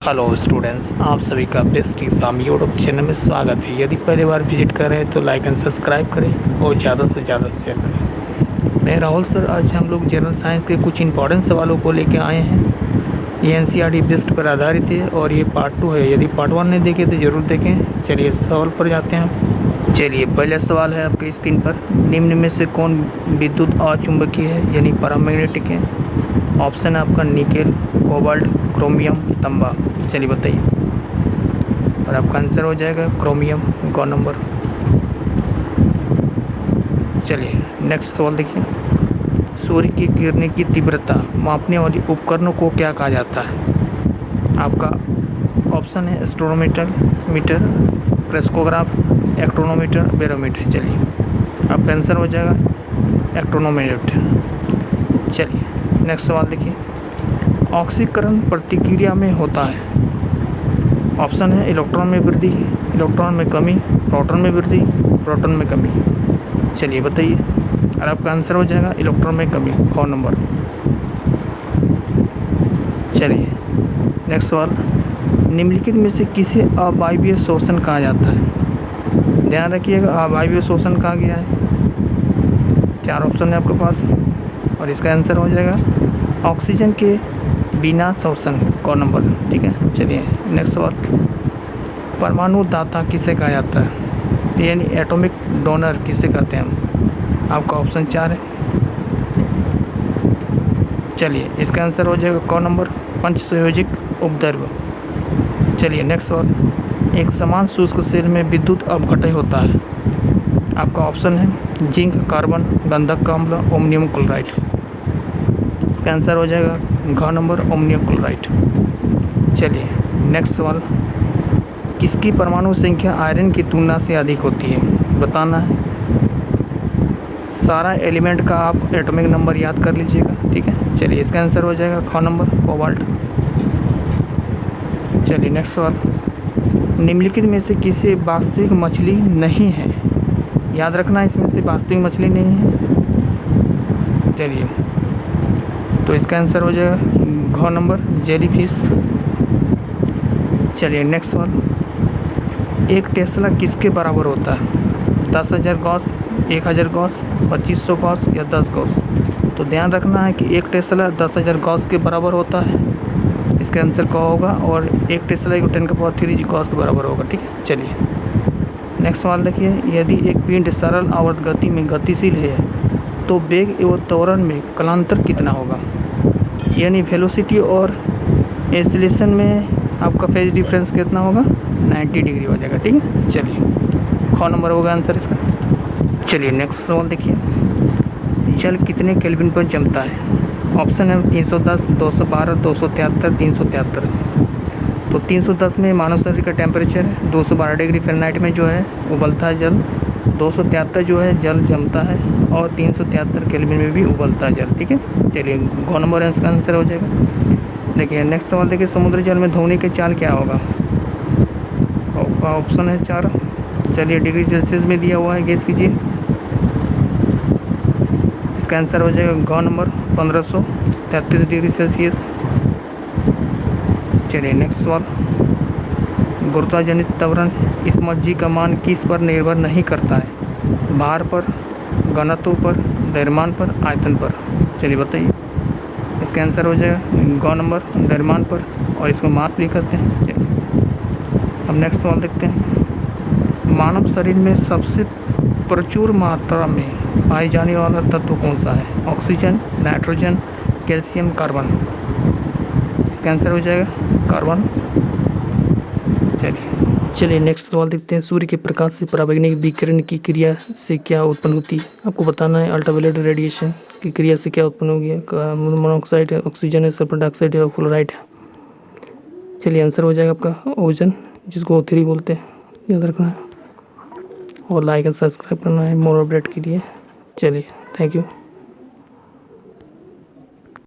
Hello students, आप सभी का बेस्ट एग्जाम यूट्यूब चैनल में स्वागत है। यदि पहली बार विजिट कर रहे हैं तो लाइक एंड सब्सक्राइब करें और ज़्यादा से ज़्यादा शेयर करें। मैं राहुल सर, आज हम लोग जनरल साइंस के कुछ इंपॉर्टेंट सवालों को लेकर आए हैं। ये एनसीईआरटी बेस्ड पर आधारित है और ये पार्ट 2 है। यदि पार्ट 1 नहीं देखे तो ज़रूर देखें। चलिए सवाल पर जाते हैं। चलिए पहला सवाल है आपके स्क्रीन पर। निम्न में से कौन विद्युत अचुंबकीय है यानी पैरामैग्नेटिक है? ऑप्शन है आपका निकेल, कोबाल्ट, क्रोमियम, तांबा। चलिए बताइए, और आपका आंसर हो जाएगा क्रोमियम, ग नंबर। चलिए नेक्स्ट सवाल देखिए। सूर्य की किरणें की तीव्रता मापने वाली उपकरणों को क्या कहा जाता है? आपका ऑप्शन है एस्ट्रोनोमीटर, मीटर, क्रेस्कोग्राफ, एक्ट्रोनोमीटर, बैरोमीटर। चलिए आपका आंसर हो जाएगा एक्ट्रोनोमीटर। चलिए नेक्स्ट सवाल देखिए। ऑक्सीकरण प्रतिक्रिया में होता है। ऑप्शन है इलेक्ट्रॉन में वृद्धि, इलेक्ट्रॉन में कमी, प्रोटॉन में वृद्धि, प्रोटॉन में कमी। चलिए बताइए, और आपका आंसर हो जाएगा इलेक्ट्रॉन में कमी, ख नंबर। चलिए नेक्स्ट सवाल। निम्नलिखित में से किसे अवायवीय शोषण कहा जाता है? ध्यान रखिएगा, अवायवीय शोषण कहा गया है। 4 ऑप्शन है आपके पास और इसका आंसर हो जाएगा ऑक्सीजन के बिना शोषण, क नंबर। ठीक है, चलिए नेक्स्ट सवाल। परमाणु दाता किसे कहा जाता है यानी एटॉमिक डोनर किसे कहते हैं हम? आपका ऑप्शन 4 है। चलिए इसका आंसर हो जाएगा क नंबर, पंच संयोजिक उपद्रव। चलिए नेक्स्ट सवाल। एक समान शुष्क सेल में विद्युत अपघटन होता है। आपका ऑप्शन है जिंक, कार्बन, गंधक का अम्ल, ओमनियम क्लोराइड। इसका आंसर हो जाएगा घ नंबर, ओमनियम क्लोराइड। चलिए नेक्स्ट सवाल। किसकी परमाणु संख्या आयरन की तुलना से अधिक होती है? बताना है। सारा एलिमेंट का आप एटॉमिक नंबर याद कर लीजिएगा। ठीक है, चलिए इसका आंसर हो जाएगा ख नंबर, कोबाल्ट। चलिए नेक्स्ट सवाल। निम्नलिखित में से किसी वास्तविक मछली नहीं है? याद रखना, इसमें से वास्तविक मछली नहीं है। चलिए तो इसका आंसर हो जाएगा घ नंबर, जेलीफिश। चलिए नेक्स्ट सवाल। एक टेस्ला किसके बराबर होता है? 10,000 गॉस, 1,000 गॉस, 2500 गॉस या 10 गॉस? तो ध्यान रखना है कि एक टेस्ला 10,000 गॉस के बराबर होता है। इसका आंसर क्या होगा? और एक टेस्ला 10⁻³ गॉस के बराबर होगा। ठीक है, चलिए नेक्स्ट सवाल देखिए। यदि एक पिंड सरल आवर्त गति में गतिशील है तो वेग एवं त्वरण में कालांतर कितना होगा? यानी वेलोसिटी और एक्सीलरेशन में आपका फेज डिफरेंस कितना होगा? 90 डिग्री हो जाएगा। ठीक है, चलिए ख नंबर होगा आंसर इसका। चलिए नेक्स्ट सवाल देखिए। जल कितने केल्विन पर जमता है? ऑप्शन है 310, 212, 273, 373। तो 310 में मानव शरीर का टेम्परेचर है, 212 डिग्री फ़ारेनहाइट में जो है उबलता है जल, 273 जो है जल जमता है और 373 केल्विन में भी उबलता है जल। ठीक है, चलिए ग नंबर इसका आंसर हो जाएगा। देखिए नेक्स्ट सवाल देखिए। समुद्री जल में ध्वनि की चाल क्या होगा? ऑप्शन है 4। चलिए डिग्री सेल्सियस में दिया हुआ है, गेस कीजिए। इसका आंसर हो जाएगा घ नंबर, 1533 डिग्री सेल्सियस। चलिए नेक्स्ट सवाल। गुरुत्वाजनित त्वरण स्मॉल g का मान किस पर निर्भर नहीं करता है? भार पर, घनत्व पर, द्रव्यमान पर, आयतन पर? चलिए बताइए, इसका आंसर हो जाएगा ग नंबर, द्रव्यमान पर, और इसको मास भी कहते हैं। चलिए अब नेक्स्ट सवाल देखते हैं। मानव शरीर में सबसे प्रचुर मात्रा में पाए जाने वाला तत्व कौन सा है? Oxygen, nitrogen, calcium, carbon? इसका आंसर हो जाएगा कार्बन। चलिए नेक्स्ट सवाल देखते हैं। सूर्य के प्रकाश से पराबैंगनी विकिरण की क्रिया से क्या उत्पन्न होती है? आपको बताना है अल्ट्रावायलेट रेडिएशन की क्रिया से क्या उत्पन्न होगी। कार्बन मोनोऑक्साइड है, ऑक्सीजन है, सल्फर डाइऑक्साइड है और फ्लोराइड है। चलिए आंसर हो जाएगा आपका ओजोन, जिसको O3 बोलते हैं, याद रखना है। और लाइक एंड सब्सक्राइब करना है मोर अपडेट के लिए। चलिए थैंक यू।